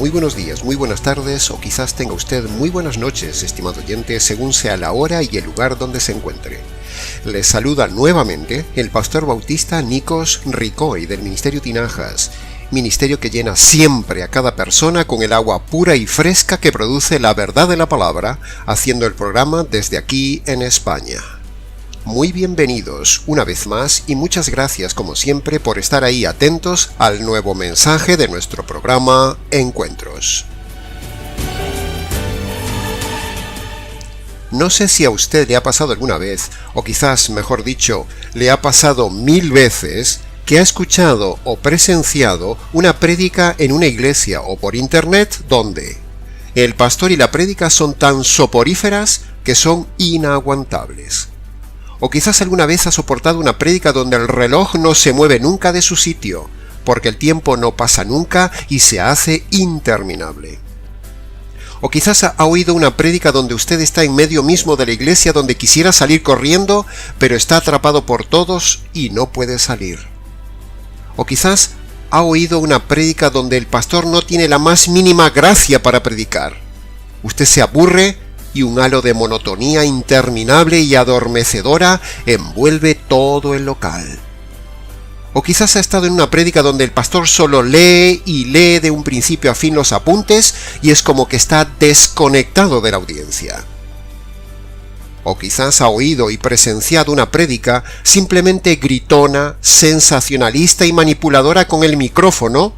muy buenos días, muy buenas tardes o quizás tenga usted muy buenas noches, estimado oyente, según sea la hora y el lugar donde se encuentre. Les saluda nuevamente el pastor bautista Nikos Ricoy del Ministerio Tinajas, ministerio que llena siempre a cada persona con el agua pura y fresca que produce la verdad de la palabra, haciendo el programa desde aquí en España. Muy bienvenidos una vez más y muchas gracias como siempre por estar ahí atentos al nuevo mensaje de nuestro programa Encuentros. No sé si a usted le ha pasado alguna vez, o quizás mejor dicho, le ha pasado 1000 veces, que ha escuchado o presenciado una prédica en una iglesia o por internet donde el pastor y la prédica son tan soporíferas que son inaguantables. O quizás alguna vez ha soportado una prédica donde el reloj no se mueve nunca de su sitio, porque el tiempo no pasa nunca y se hace interminable. O quizás ha oído una prédica donde usted está en medio mismo de la iglesia donde quisiera salir corriendo, pero está atrapado por todos y no puede salir. O quizás ha oído una prédica donde el pastor no tiene la más mínima gracia para predicar. Usted se aburre y un halo de monotonía interminable y adormecedora envuelve todo el local. O quizás ha estado en una prédica donde el pastor solo lee y lee de un principio a fin los apuntes y es como que está desconectado de la audiencia. O quizás ha oído y presenciado una prédica simplemente gritona, sensacionalista y manipuladora con el micrófono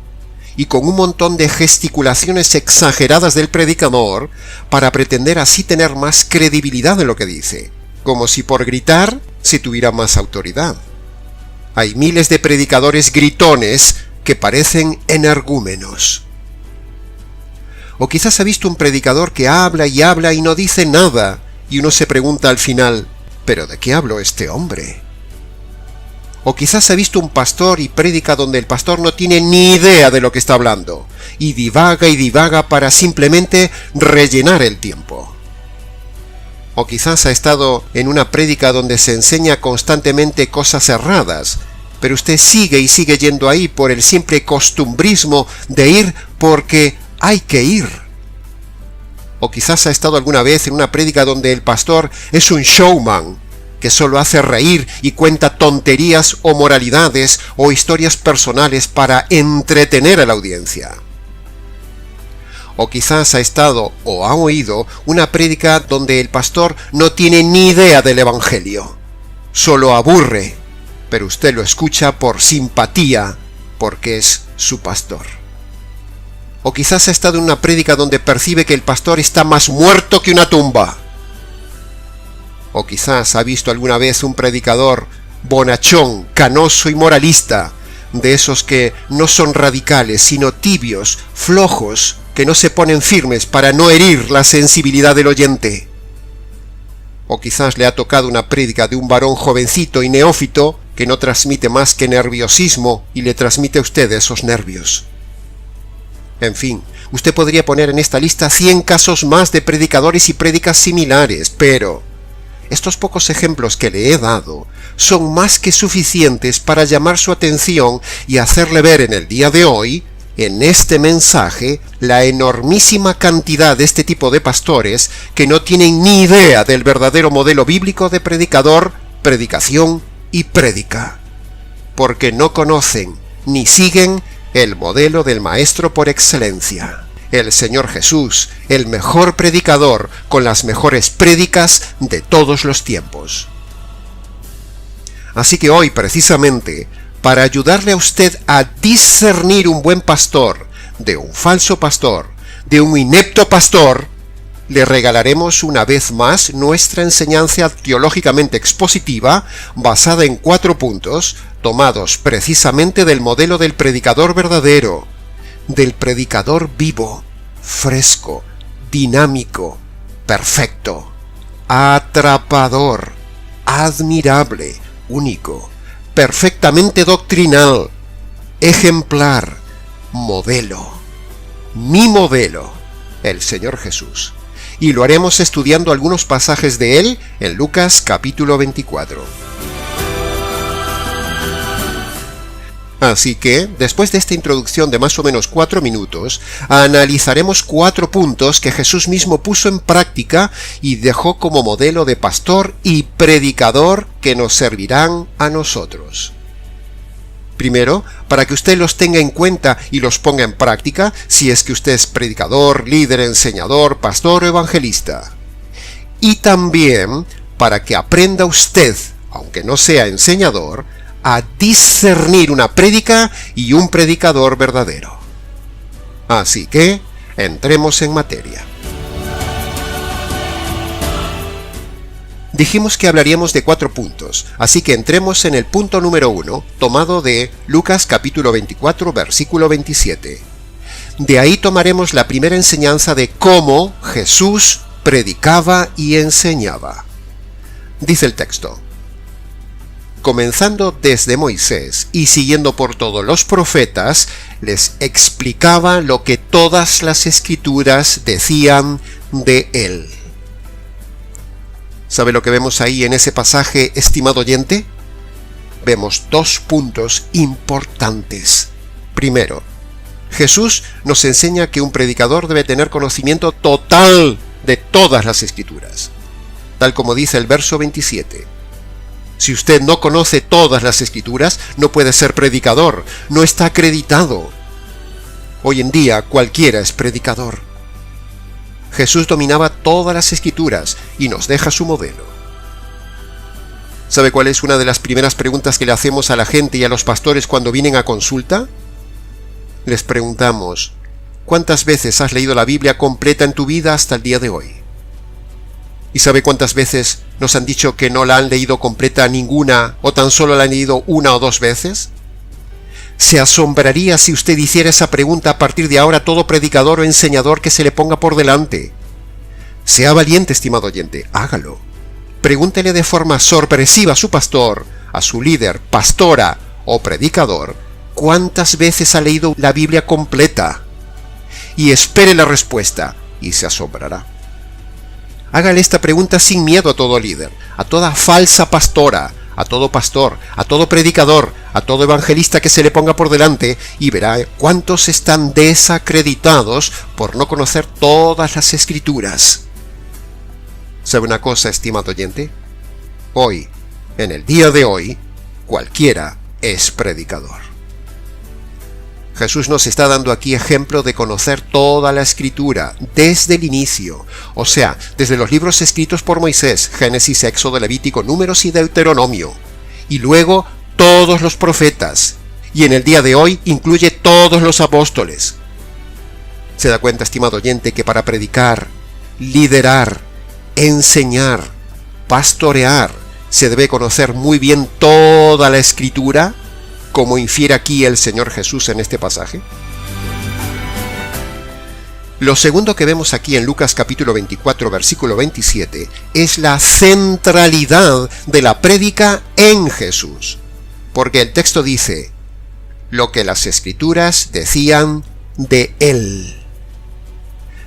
y con un montón de gesticulaciones exageradas del predicador para pretender así tener más credibilidad en lo que dice, como si por gritar se tuviera más autoridad. Hay miles de predicadores gritones que parecen energúmenos. O quizás ha visto un predicador que habla y no dice nada, y uno se pregunta al final, ¿pero de qué habló este hombre? O quizás ha visto un pastor y prédica donde el pastor no tiene ni idea de lo que está hablando, y divaga para simplemente rellenar el tiempo. O quizás ha estado en una prédica donde se enseña constantemente cosas erradas, pero usted sigue y sigue yendo ahí por el simple costumbrismo de ir porque hay que ir. O quizás ha estado alguna vez en una prédica donde el pastor es un showman, que solo hace reír y cuenta tonterías o moralidades o historias personales para entretener a la audiencia. O quizás ha estado o ha oído una prédica donde el pastor no tiene ni idea del evangelio, solo aburre, pero usted lo escucha por simpatía, porque es su pastor. O quizás ha estado en una prédica donde percibe que el pastor está más muerto que una tumba. O quizás ha visto alguna vez un predicador bonachón, canoso y moralista, de esos que no son radicales, sino tibios, flojos, que no se ponen firmes para no herir la sensibilidad del oyente. O quizás le ha tocado una prédica de un varón jovencito y neófito que no transmite más que nerviosismo y le transmite a usted esos nervios. En fin, usted podría poner en esta lista 100 casos más de predicadores y prédicas similares, pero estos pocos ejemplos que le he dado son más que suficientes para llamar su atención y hacerle ver en el día de hoy, en este mensaje, la enormísima cantidad de este tipo de pastores que no tienen ni idea del verdadero modelo bíblico de predicador, predicación y prédica, porque no conocen ni siguen el modelo del maestro por excelencia, el Señor Jesús, el mejor predicador con las mejores prédicas de todos los tiempos. Así que hoy, precisamente, para ayudarle a usted a discernir un buen pastor de un falso pastor, de un inepto pastor, le regalaremos una vez más nuestra enseñanza teológicamente expositiva basada en 4 puntos, tomados precisamente del modelo del predicador verdadero, del predicador vivo, fresco, dinámico, perfecto, atrapador, admirable, único, perfectamente doctrinal, ejemplar, modelo, mi modelo, el Señor Jesús. Y lo haremos estudiando algunos pasajes de él en Lucas capítulo 24. Así que, después de esta introducción de más o menos 4 minutos, analizaremos 4 puntos que Jesús mismo puso en práctica y dejó como modelo de pastor y predicador que nos servirán a nosotros. Primero, para que usted los tenga en cuenta y los ponga en práctica, si es que usted es predicador, líder, enseñador, pastor o evangelista. Y también para que aprenda usted, aunque no sea enseñador, a discernir una prédica y un predicador verdadero. Así que, entremos en materia. Dijimos que hablaríamos de 4 puntos, así que entremos en el punto número 1, tomado de Lucas capítulo 24, versículo 27. De ahí tomaremos la primera enseñanza de cómo Jesús predicaba y enseñaba. Dice el texto: comenzando desde Moisés y siguiendo por todos los profetas, les explicaba lo que todas las escrituras decían de él. ¿Sabe lo que vemos ahí en ese pasaje, estimado oyente? Vemos 2 puntos importantes. Primero, Jesús nos enseña que un predicador debe tener conocimiento total de todas las escrituras, tal como dice el verso 27. Si usted no conoce todas las escrituras, no puede ser predicador, no está acreditado. Hoy en día cualquiera es predicador. Jesús dominaba todas las escrituras y nos deja su modelo. ¿Sabe cuál es una de las primeras preguntas que le hacemos a la gente y a los pastores cuando vienen a consulta? Les preguntamos: ¿cuántas veces has leído la Biblia completa en tu vida hasta el día de hoy? ¿Y sabe cuántas veces nos han dicho que no la han leído completa ninguna o tan solo la han leído 1 o 2 veces? ¿Se asombraría si usted hiciera esa pregunta a partir de ahora a todo predicador o enseñador que se le ponga por delante? Sea valiente, estimado oyente, hágalo. Pregúntele de forma sorpresiva a su pastor, a su líder, pastora o predicador, ¿cuántas veces ha leído la Biblia completa? Y espere la respuesta y se asombrará. Hágale esta pregunta sin miedo a todo líder, a toda falsa pastora, a todo pastor, a todo predicador, a todo evangelista que se le ponga por delante y verá cuántos están desacreditados por no conocer todas las escrituras. ¿Sabe una cosa, estimado oyente? Hoy, en el día de hoy, cualquiera es predicador. Jesús nos está dando aquí ejemplo de conocer toda la escritura desde el inicio, o sea, desde los libros escritos por Moisés, Génesis, Éxodo, Levítico, Números y Deuteronomio, y luego todos los profetas, y en el día de hoy incluye todos los apóstoles. ¿Se da cuenta, estimado oyente, que para predicar, liderar, enseñar, pastorear, se debe conocer muy bien toda la escritura, como infiere aquí el Señor Jesús en este pasaje? Lo segundo que vemos aquí en Lucas capítulo 24, versículo 27, es la centralidad de la prédica en Jesús. Porque el texto dice: lo que las escrituras decían de él.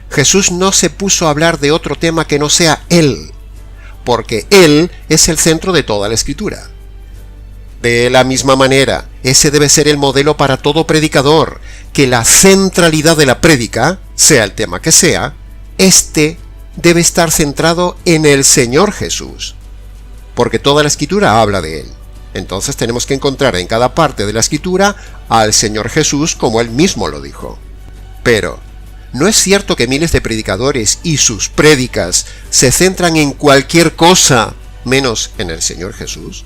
Jesús no se puso a hablar de otro tema que no sea él, porque él es el centro de toda la escritura. De la misma manera, ese debe ser el modelo para todo predicador, que la centralidad de la prédica, sea el tema que sea, este debe estar centrado en el Señor Jesús, porque toda la escritura habla de él. Entonces tenemos que encontrar en cada parte de la escritura al Señor Jesús como él mismo lo dijo. Pero, ¿no es cierto que miles de predicadores y sus prédicas se centran en cualquier cosa menos en el Señor Jesús?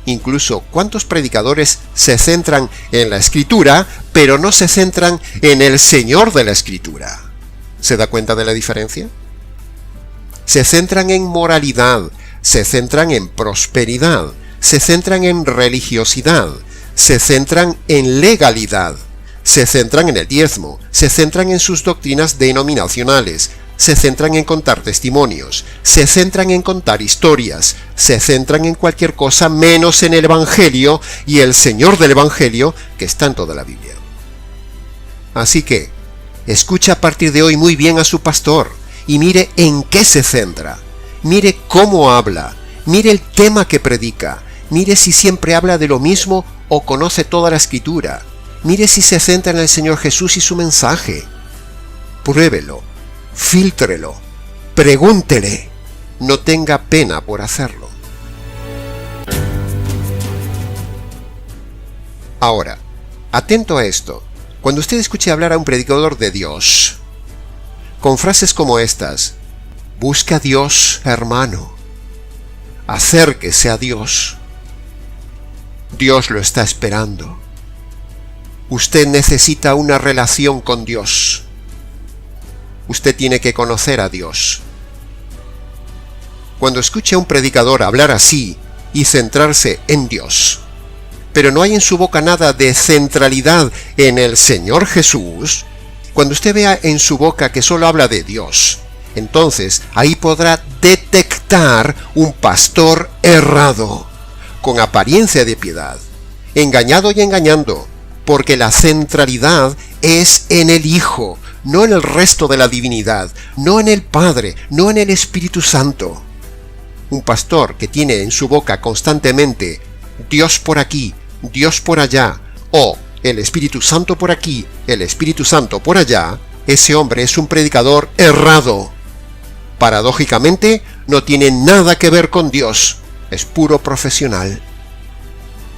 Incluso, ¿cuántos predicadores se centran en la Escritura, pero no se centran en el Señor de la Escritura? ¿Se da cuenta de la diferencia? Se centran en moralidad, se centran en prosperidad, se centran en religiosidad, se centran en legalidad, se centran en el diezmo, se centran en sus doctrinas denominacionales, se centran en contar testimonios, se centran en contar historias, se centran en cualquier cosa menos en el Evangelio y el Señor del Evangelio que está en toda la Biblia. Así que, escucha a partir de hoy muy bien a su pastor y mire en qué se centra, mire cómo habla, mire el tema que predica, Mire si siempre habla de lo mismo o conoce toda la Escritura. Mire si se centra en el Señor Jesús y su mensaje. Pruébelo, fíltrelo, pregúntele. No tenga pena por hacerlo. Ahora, atento a esto. Cuando usted escuche hablar a un predicador de Dios, con frases como estas: busca a Dios, hermano. Acérquese a Dios. Dios lo está esperando. Usted necesita una relación con Dios. Usted tiene que conocer a Dios. Cuando escuche a un predicador hablar así y centrarse en Dios, pero no hay en su boca nada de centralidad en el Señor Jesús, cuando usted vea en su boca que solo habla de Dios, entonces ahí podrá detectar un pastor errado, con apariencia de piedad, engañado y engañando, porque la centralidad es en el Hijo, no en el resto de la divinidad, no en el Padre, no en el Espíritu Santo. Un pastor que tiene en su boca constantemente Dios por aquí, Dios por allá, o el Espíritu Santo por aquí, el Espíritu Santo por allá, ese hombre es un predicador errado. Paradójicamente, no tiene nada que ver con Dios, es puro profesional.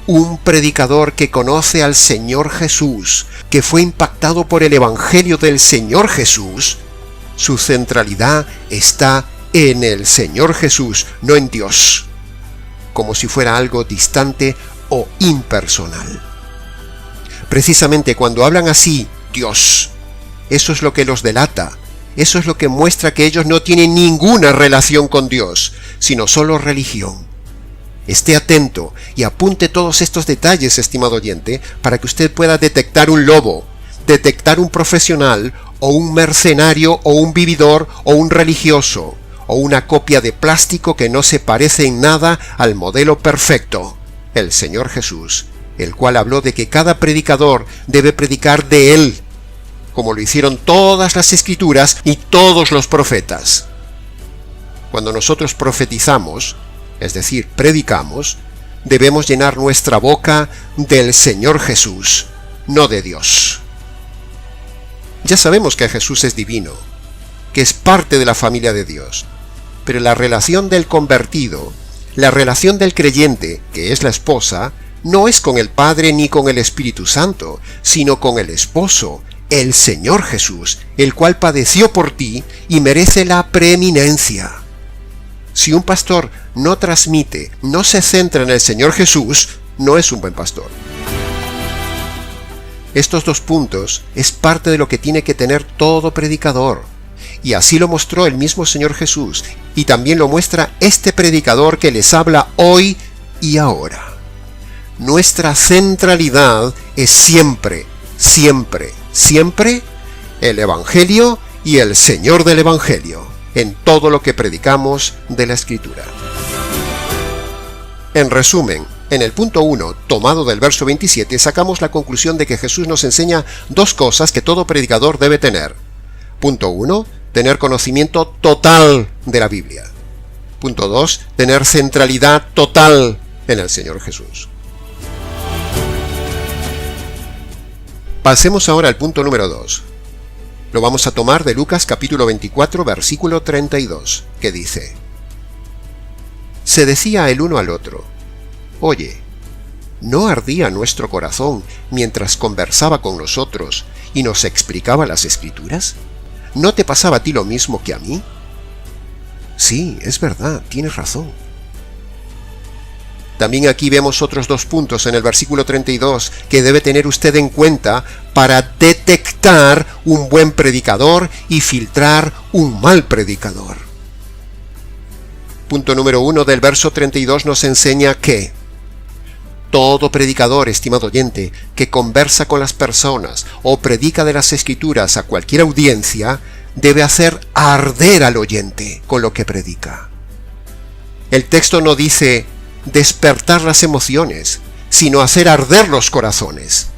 Un predicador que conoce al Señor Jesús, que fue impactado por el Evangelio del Señor Jesús, su centralidad está en el Señor Jesús, no en Dios, como si fuera algo distante o impersonal. Precisamente cuando hablan así, Dios, eso es lo que los delata, eso es lo que muestra que ellos no tienen ninguna relación con Dios, sino solo religión. Esté atento y apunte todos estos detalles, estimado oyente, para que usted pueda detectar un lobo, detectar un profesional, o un mercenario, o un vividor, o un religioso, o una copia de plástico que no se parece en nada al modelo perfecto, el Señor Jesús, el cual habló de que cada predicador debe predicar de Él, como lo hicieron todas las Escrituras y todos los profetas. Cuando nosotros profetizamos, es decir, predicamos, debemos llenar nuestra boca del Señor Jesús, no de Dios. Ya sabemos que Jesús es divino, que es parte de la familia de Dios, pero la relación del convertido, la relación del creyente, que es la esposa, no es con el Padre ni con el Espíritu Santo, sino con el esposo, el Señor Jesús, el cual padeció por ti y merece la preeminencia. Si un pastor no transmite, no se centra en el Señor Jesús, no es un buen pastor. Estos dos puntos es parte de lo que tiene que tener todo predicador, y así lo mostró el mismo Señor Jesús, y también lo muestra este predicador que les habla hoy y ahora. Nuestra centralidad es siempre, siempre, siempre el Evangelio y el Señor del Evangelio, en todo lo que predicamos de la Escritura. En resumen, en el punto 1, tomado del verso 27, sacamos la conclusión de que Jesús nos enseña dos cosas que todo predicador debe tener. Punto 1, tener conocimiento total de la Biblia. Punto 2, tener centralidad total en el Señor Jesús. Pasemos ahora al punto número 2. Lo vamos a tomar de Lucas capítulo 24, versículo 32, que dice: Se decía el uno al otro: Oye, ¿no ardía nuestro corazón mientras conversaba con nosotros y nos explicaba las Escrituras? ¿No te pasaba a ti lo mismo que a mí? Sí, es verdad, tienes razón. También aquí vemos otros dos puntos en el versículo 32 que debe tener usted en cuenta para detectar un buen predicador y filtrar un mal predicador. Punto número 1 del verso 32 nos enseña que todo predicador, estimado oyente, que conversa con las personas o predica de las Escrituras a cualquier audiencia, debe hacer arder al oyente con lo que predica. El texto no dice despertar las emociones, sino hacer arder los corazones.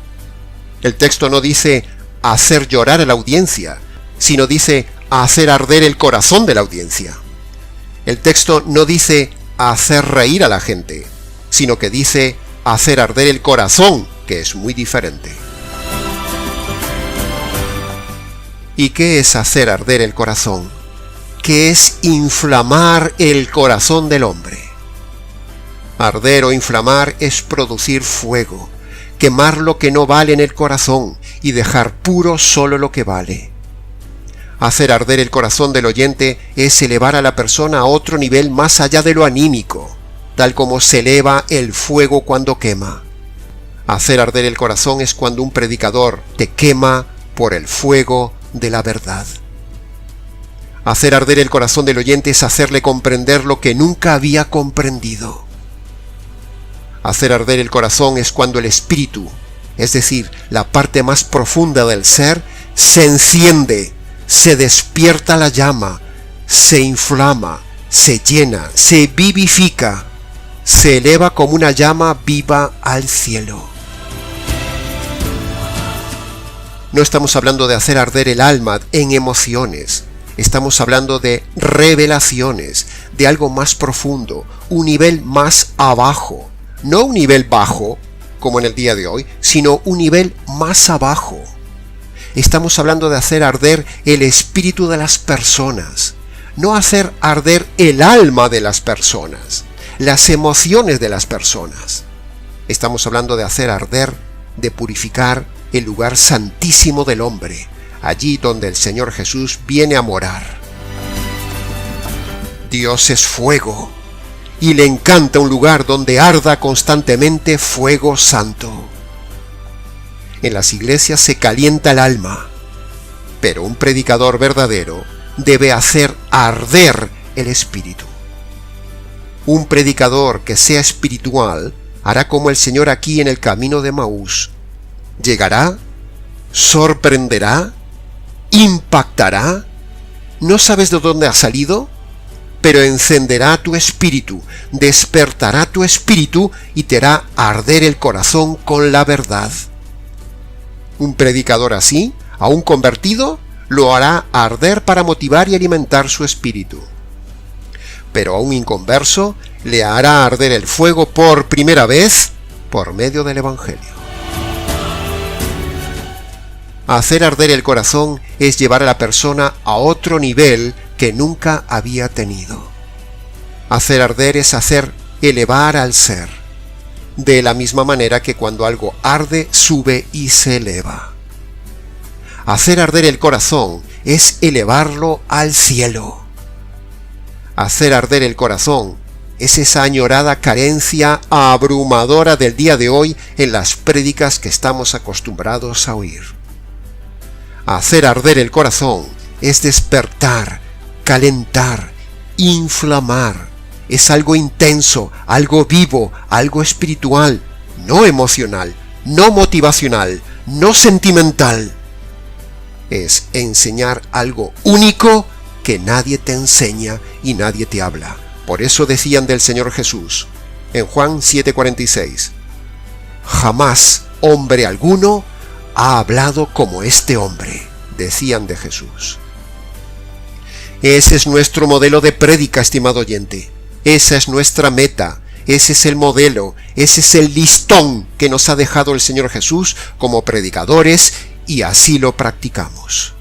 El texto no dice hacer llorar a la audiencia, sino dice hacer arder el corazón de la audiencia. El texto no dice hacer reír a la gente, sino que dice hacer arder el corazón, que es muy diferente. ¿Y qué es hacer arder el corazón? ¿Qué es inflamar el corazón del hombre? Arder o inflamar es producir fuego, quemar lo que no vale en el corazón y dejar puro solo lo que vale. Hacer arder el corazón del oyente es elevar a la persona a otro nivel más allá de lo anímico, tal como se eleva el fuego cuando quema. Hacer arder el corazón es cuando un predicador te quema por el fuego de la verdad. Hacer arder el corazón del oyente es hacerle comprender lo que nunca había comprendido. Hacer arder el corazón es cuando el espíritu, es decir, la parte más profunda del ser, se enciende, se despierta la llama, se inflama, se llena, se vivifica, se eleva como una llama viva al cielo. No estamos hablando de hacer arder el alma en emociones, estamos hablando de revelaciones, de algo más profundo, un nivel más abajo, no un nivel bajo, como en el día de hoy, sino un nivel más abajo. Estamos hablando de hacer arder el espíritu de las personas, no hacer arder el alma de las personas, las emociones de las personas. Estamos hablando de hacer arder, de purificar el lugar santísimo del hombre, allí donde el Señor Jesús viene a morar. Dios es fuego, y le encanta un lugar donde arda constantemente fuego santo. En las iglesias se calienta el alma, pero un predicador verdadero debe hacer arder el espíritu. Un predicador que sea espiritual hará como el Señor aquí en el camino de Emaús. Llegará, sorprenderá, impactará. ¿No sabes de dónde ha salido? Pero encenderá tu espíritu, despertará tu espíritu y te hará arder el corazón con la verdad. Un predicador así, a un convertido, lo hará arder para motivar y alimentar su espíritu. Pero a un inconverso le hará arder el fuego por primera vez por medio del Evangelio. Hacer arder el corazón es llevar a la persona a otro nivel que nunca había tenido. Hacer arder es hacer elevar al ser, de la misma manera que cuando algo arde, sube y se eleva. Hacer arder el corazón es elevarlo al cielo. Hacer arder el corazón es esa añorada carencia abrumadora del día de hoy en las prédicas que estamos acostumbrados a oír. Hacer arder el corazón es despertar, calentar, inflamar. Es algo intenso, algo vivo, algo espiritual, no emocional, no motivacional, no sentimental. Es enseñar algo único que nadie te enseña y nadie te habla. Por eso decían del Señor Jesús, en Juan 7:46, jamás hombre alguno ha hablado como este hombre, decían de Jesús. Ese es nuestro modelo de prédica, estimado oyente. Esa es nuestra meta, ese es el modelo, ese es el listón que nos ha dejado el Señor Jesús como predicadores y así lo practicamos.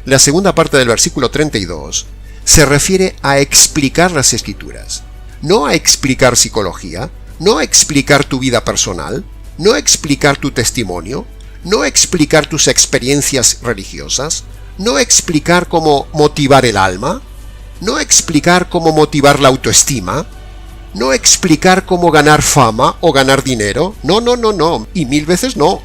La segunda parte del versículo 32 se refiere a explicar las Escrituras, no a explicar psicología, no a explicar tu vida personal, no a explicar tu testimonio, no a explicar tus experiencias religiosas, no a explicar cómo motivar el alma, no explicar cómo motivar la autoestima, no explicar cómo ganar fama o ganar dinero, no, y mil veces no,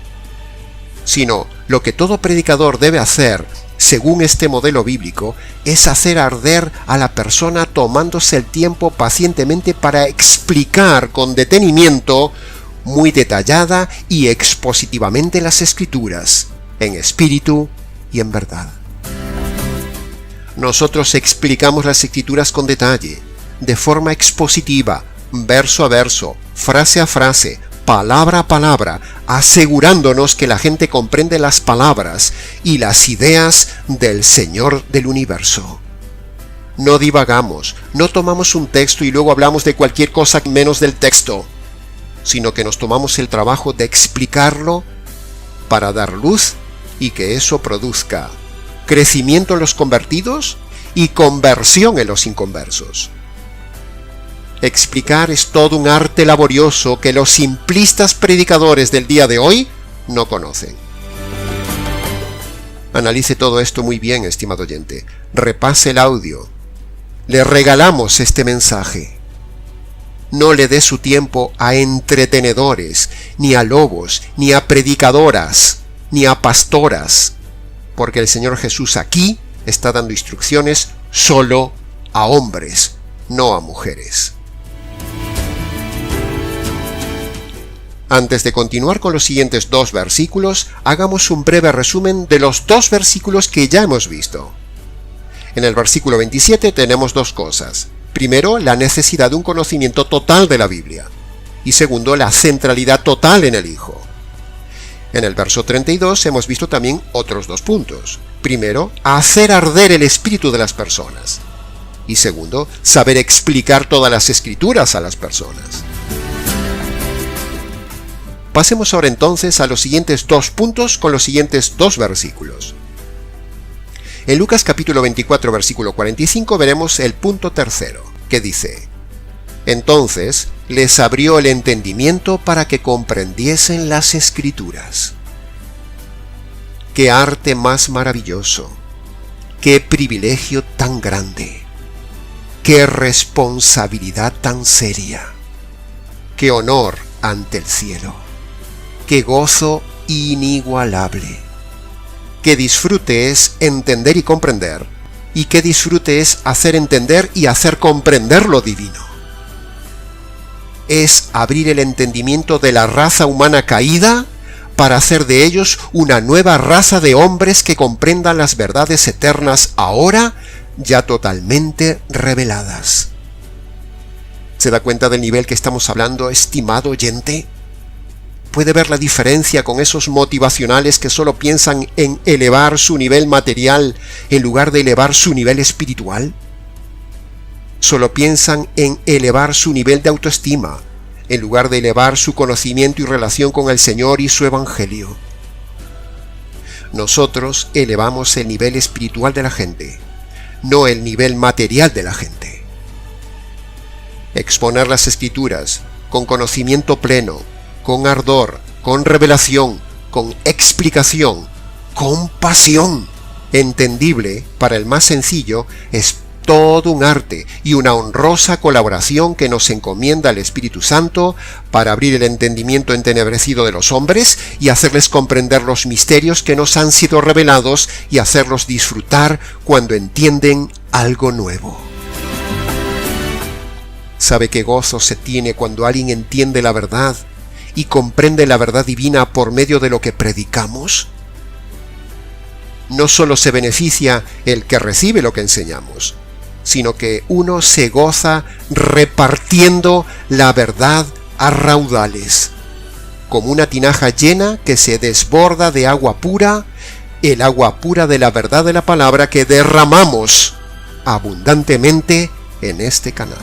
sino lo que todo predicador debe hacer, según este modelo bíblico, es hacer arder a la persona tomándose el tiempo pacientemente para explicar con detenimiento, muy detallada y expositivamente las Escrituras, en espíritu y en verdad. Nosotros explicamos las Escrituras con detalle, de forma expositiva, verso a verso, frase a frase, palabra a palabra, asegurándonos que la gente comprende las palabras y las ideas del Señor del universo. no divagamos, no tomamos un texto y luego hablamos de cualquier cosa menos del texto, sino que nos tomamos el trabajo de explicarlo para dar luz y que eso produzca crecimiento en los convertidos y conversión en los inconversos. Explicar es todo un arte laborioso que los simplistas predicadores del día de hoy no conocen. Analice todo esto muy bien, estimado oyente. Repase el audio. Le regalamos este mensaje. No le dé su tiempo a entretenedores, ni a lobos, ni a predicadoras, ni a pastoras, porque el Señor Jesús aquí está dando instrucciones solo a hombres, no a mujeres. Antes de continuar con los siguientes 2 versículos, hagamos un breve resumen de los 2 versículos que ya hemos visto. En el versículo 27 tenemos 2 cosas. Primero, la necesidad de un conocimiento total de la Biblia. Y segundo, la centralidad total en el Hijo. En el verso 32 hemos visto también otros 2 puntos. Primero, hacer arder el espíritu de las personas. Y segundo, saber explicar todas las escrituras a las personas. Pasemos ahora entonces a los siguientes 2 puntos con los siguientes 2 versículos. En Lucas capítulo 24 versículo 45 veremos el punto tercero, que dice: Entonces les abrió el entendimiento para que comprendiesen las escrituras. ¡Qué arte más maravilloso! ¡Qué privilegio tan grande! ¡Qué responsabilidad tan seria! ¡Qué honor ante el cielo! ¡Qué gozo inigualable! ¡Qué disfrute es entender y comprender! Y qué disfrute es hacer entender y hacer comprender lo divino. Es abrir el entendimiento de la raza humana caída para hacer de ellos una nueva raza de hombres que comprendan las verdades eternas ahora ya totalmente reveladas. ¿Se da cuenta del nivel que estamos hablando, estimado oyente? ¿Puede ver la diferencia con esos motivacionales que solo piensan en elevar su nivel material en lugar de elevar su nivel espiritual? Solo piensan en elevar su nivel de autoestima en lugar de elevar su conocimiento y relación con el Señor y su Evangelio. Nosotros elevamos el nivel espiritual de la gente, no el nivel material de la gente. Exponer las Escrituras con conocimiento pleno, con ardor, con revelación, con explicación, con pasión, entendible para el más sencillo, es todo un arte y una honrosa colaboración que nos encomienda el Espíritu Santo para abrir el entendimiento entenebrecido de los hombres y hacerles comprender los misterios que nos han sido revelados y hacerlos disfrutar cuando entienden algo nuevo. ¿Sabe qué gozo se tiene cuando alguien entiende la verdad y comprende la verdad divina por medio de lo que predicamos? No solo se beneficia el que recibe lo que enseñamos, sino que uno se goza repartiendo la verdad a raudales, como una tinaja llena que se desborda de agua pura, el agua pura de la verdad de la palabra que derramamos abundantemente en este canal.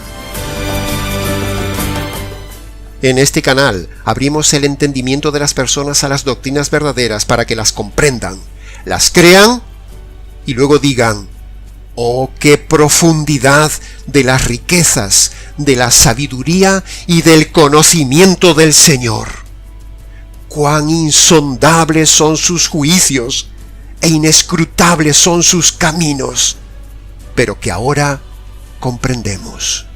En este canal abrimos el entendimiento de las personas a las doctrinas verdaderas para que las comprendan, las crean y luego digan: ¡oh, qué profundidad de las riquezas, de la sabiduría y del conocimiento del Señor! ¡Cuán insondables son sus juicios e inescrutables son sus caminos! Pero que ahora comprendemos.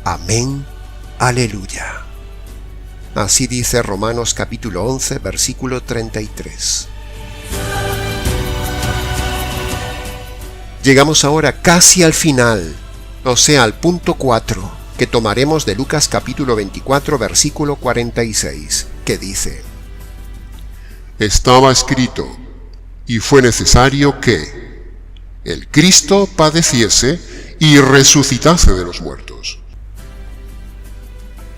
Amén. Aleluya. Así dice Romanos capítulo 11, versículo 33. Llegamos ahora casi al final, o sea, al punto 4, que tomaremos de Lucas capítulo 24, versículo 46, que dice: Estaba escrito, y fue necesario que el Cristo padeciese y resucitase de los muertos.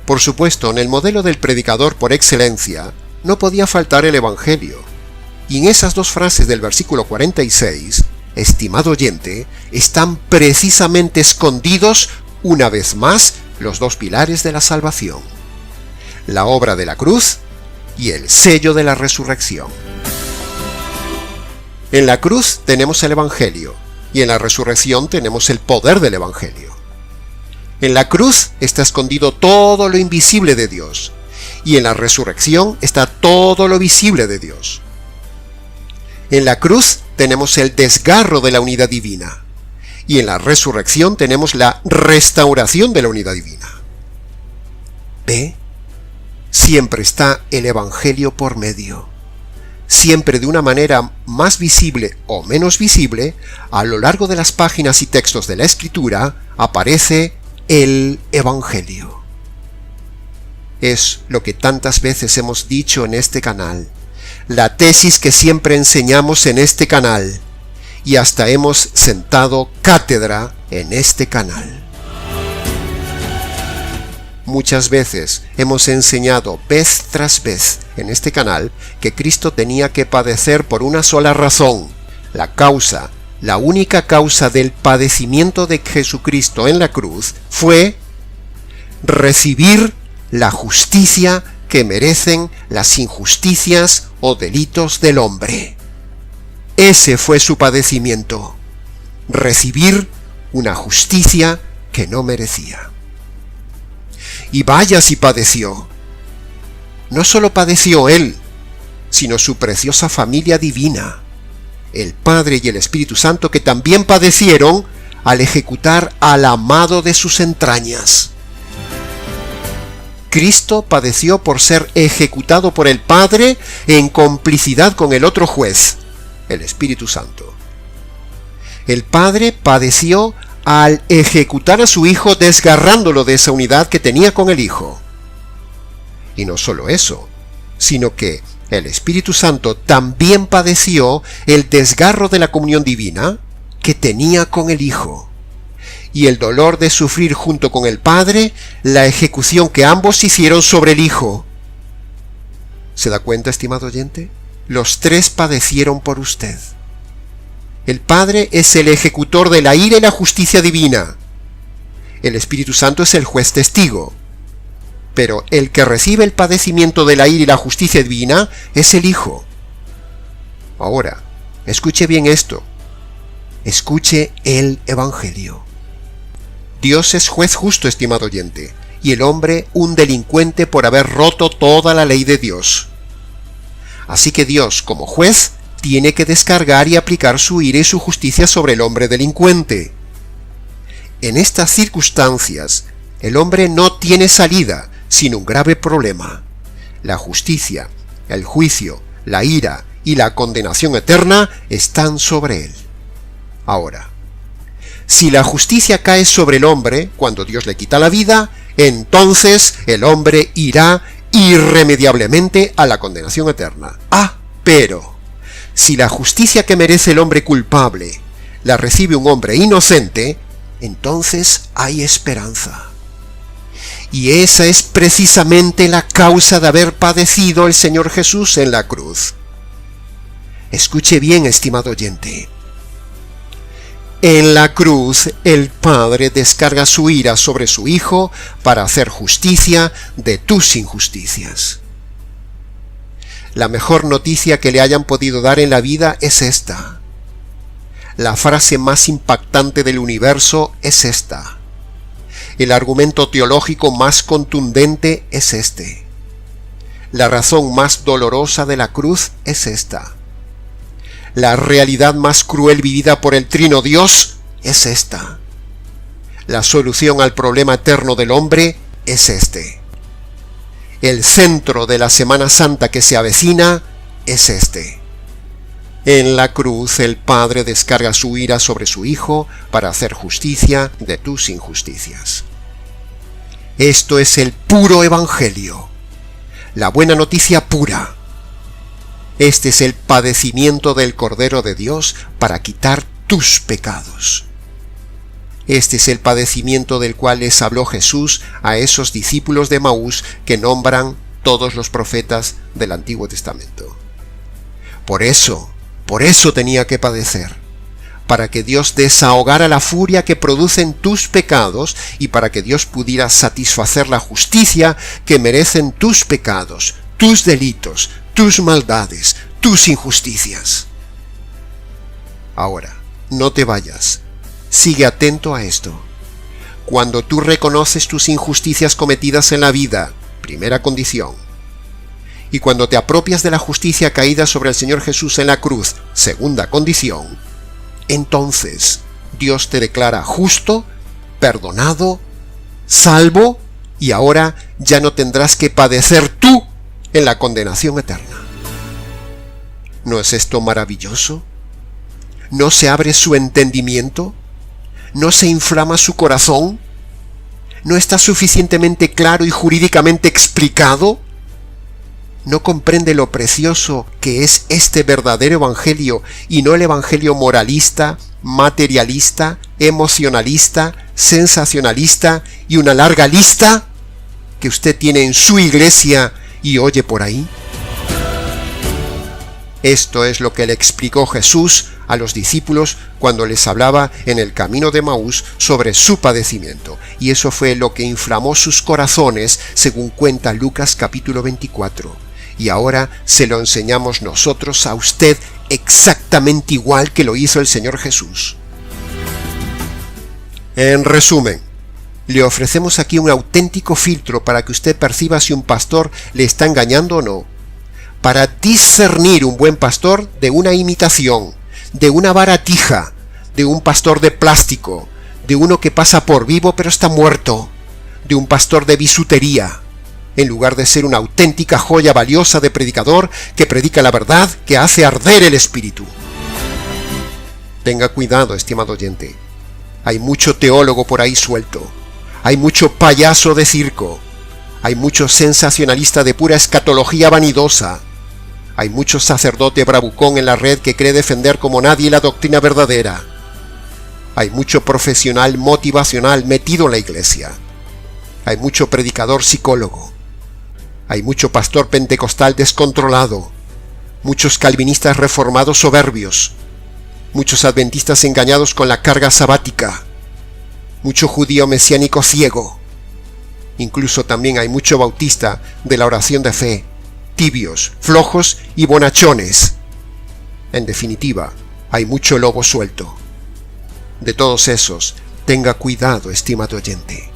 Por supuesto, en el modelo del predicador por excelencia, no podía faltar el Evangelio. Y en esas 2 frases del versículo 46, estimado oyente, están precisamente escondidos, una vez más, los dos pilares de la salvación: la obra de la cruz y el sello de la resurrección. En la cruz tenemos el Evangelio, y en la resurrección tenemos el poder del Evangelio. En la cruz está escondido todo lo invisible de Dios, y en la resurrección está todo lo visible de Dios. En la cruz tenemos el desgarro de la unidad divina, y en la resurrección tenemos la restauración de la unidad divina. ¿Ve? Siempre está el Evangelio por medio. Siempre de una manera más visible o menos visible, a lo largo de las páginas y textos de la Escritura, aparece el Evangelio. Es lo que tantas veces hemos dicho en este canal, la tesis que siempre enseñamos en este canal, y hasta hemos sentado cátedra en este canal. Muchas veces hemos enseñado vez tras vez en este canal que Cristo tenía que padecer por una sola razón. La única causa del padecimiento de Jesucristo en la cruz fue recibir la justicia que merecen las injusticias o delitos del hombre. Ese fue su padecimiento, recibir una justicia que no merecía. Y vaya si padeció. No solo padeció él, sino su preciosa familia divina, el Padre y el Espíritu Santo, que también padecieron al ejecutar al amado de sus entrañas. Cristo padeció por ser ejecutado por el Padre en complicidad con el otro juez, el Espíritu Santo. El Padre padeció al ejecutar a su Hijo, desgarrándolo de esa unidad que tenía con el Hijo. Y no solo eso, sino que el Espíritu Santo también padeció el desgarro de la comunión divina que tenía con el Hijo, y el dolor de sufrir junto con el Padre la ejecución que ambos hicieron sobre el Hijo. ¿Se da cuenta, estimado oyente? Los tres padecieron por usted. El Padre es el ejecutor de la ira y la justicia divina. El Espíritu Santo es el juez testigo. Pero el que recibe el padecimiento de la ira y la justicia divina es el Hijo. Ahora, escuche bien esto. Escuche el Evangelio. Dios es juez justo, estimado oyente, y el hombre un delincuente por haber roto toda la ley de Dios. Así que Dios, como juez, tiene que descargar y aplicar su ira y su justicia sobre el hombre delincuente. En estas circunstancias, el hombre no tiene salida, sino un grave problema. La justicia, el juicio, la ira y la condenación eterna están sobre él. Ahora, si la justicia cae sobre el hombre cuando Dios le quita la vida, entonces el hombre irá irremediablemente a la condenación eterna. Pero si la justicia que merece el hombre culpable la recibe un hombre inocente, entonces hay esperanza. Y esa es precisamente la causa de haber padecido el Señor Jesús en la cruz. Escuche bien, estimado oyente. En la cruz, el Padre descarga su ira sobre su Hijo para hacer justicia de tus injusticias. La mejor noticia que le hayan podido dar en la vida es esta. La frase más impactante del universo es esta. El argumento teológico más contundente es este. La razón más dolorosa de la cruz es esta. La realidad más cruel vivida por el Trino Dios es esta. La solución al problema eterno del hombre es este. El centro de la Semana Santa que se avecina es este. En la cruz el Padre descarga su ira sobre su Hijo para hacer justicia de tus injusticias. Esto es el puro Evangelio, la buena noticia pura. Este es el padecimiento del Cordero de Dios para quitar tus pecados. Este es el padecimiento del cual les habló Jesús a esos discípulos de Emaús que nombran todos los profetas del Antiguo Testamento. Por eso tenía que padecer, para que Dios desahogara la furia que producen tus pecados y para que Dios pudiera satisfacer la justicia que merecen tus pecados, tus delitos, tus maldades, tus injusticias. Ahora, no te vayas. Sigue atento a esto. Cuando tú reconoces tus injusticias cometidas en la vida, primera condición, y cuando te apropias de la justicia caída sobre el Señor Jesús en la cruz, segunda condición, entonces Dios te declara justo, perdonado, salvo, y ahora ya no tendrás que padecer tú en la condenación eterna. ¿No es esto maravilloso? ¿No se abre su entendimiento? ¿No se inflama su corazón? ¿No está suficientemente claro y jurídicamente explicado? ¿No comprende lo precioso que es este verdadero evangelio y no el evangelio moralista, materialista, emocionalista, sensacionalista y una larga lista que usted tiene en su iglesia y oye por ahí? Esto es lo que le explicó Jesús a los discípulos cuando les hablaba en el camino de Emaús sobre su padecimiento. Y eso fue lo que inflamó sus corazones, según cuenta Lucas capítulo 24. Y ahora se lo enseñamos nosotros a usted exactamente igual que lo hizo el Señor Jesús. En resumen, le ofrecemos aquí un auténtico filtro para que usted perciba si un pastor le está engañando o no, para discernir un buen pastor de una imitación, de una baratija, de un pastor de plástico, de uno que pasa por vivo pero está muerto, de un pastor de bisutería, en lugar de ser una auténtica joya valiosa de predicador que predica la verdad, que hace arder el espíritu. Tenga cuidado, estimado oyente. Hay mucho teólogo por ahí suelto. Hay mucho payaso de circo. Hay mucho sensacionalista de pura escatología vanidosa. Hay mucho sacerdote bravucón en la red que cree defender como nadie la doctrina verdadera. Hay mucho profesional motivacional metido en la iglesia. Hay mucho predicador psicólogo. Hay mucho pastor pentecostal descontrolado. Muchos calvinistas reformados soberbios. Muchos adventistas engañados con la carga sabática. Mucho judío mesiánico ciego. Incluso también hay mucho bautista de la oración de fe, tibios, flojos y bonachones. En definitiva, hay mucho lobo suelto. De todos esos, tenga cuidado, estimado oyente.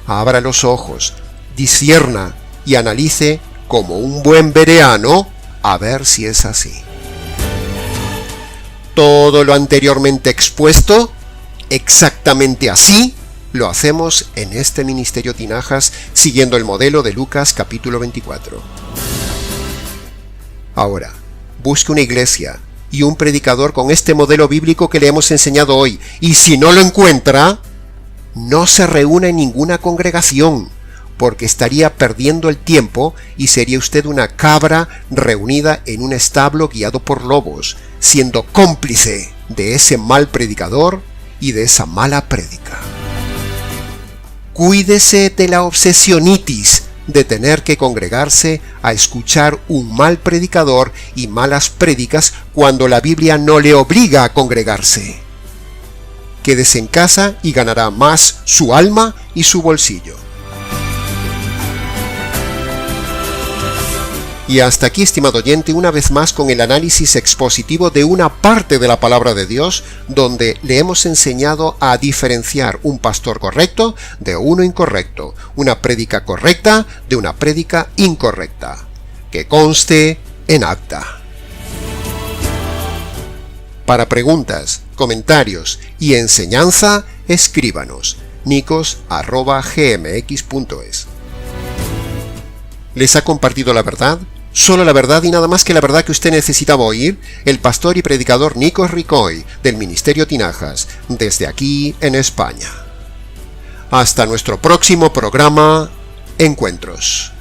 Abra los ojos, discierna y analice como un buen bereano a ver si es así. Todo lo anteriormente expuesto, exactamente así, lo hacemos en este Ministerio Tinajas siguiendo el modelo de Lucas capítulo 24. Ahora, busque una iglesia y un predicador con este modelo bíblico que le hemos enseñado hoy, y si no lo encuentra, no se reúna en ninguna congregación, porque estaría perdiendo el tiempo y sería usted una cabra reunida en un establo guiado por lobos, siendo cómplice de ese mal predicador y de esa mala prédica. Cuídese de la obsesionitis de tener que congregarse a escuchar un mal predicador y malas prédicas cuando la Biblia no le obliga a congregarse. Quédese en casa y ganará más su alma y su bolsillo. Y hasta aquí, estimado oyente, una vez más con el análisis expositivo de una parte de la palabra de Dios, donde le hemos enseñado a diferenciar un pastor correcto de uno incorrecto, una prédica correcta de una prédica incorrecta. Que conste en acta. Para preguntas, comentarios y enseñanza, escríbanos nicos@gmx.es. ¿Les ha compartido la verdad? Solo la verdad y nada más que la verdad que usted necesitaba oír, el pastor y predicador Nicos Ricoy, del Ministerio Tinajas, desde aquí en España. Hasta nuestro próximo programa, Encuentros.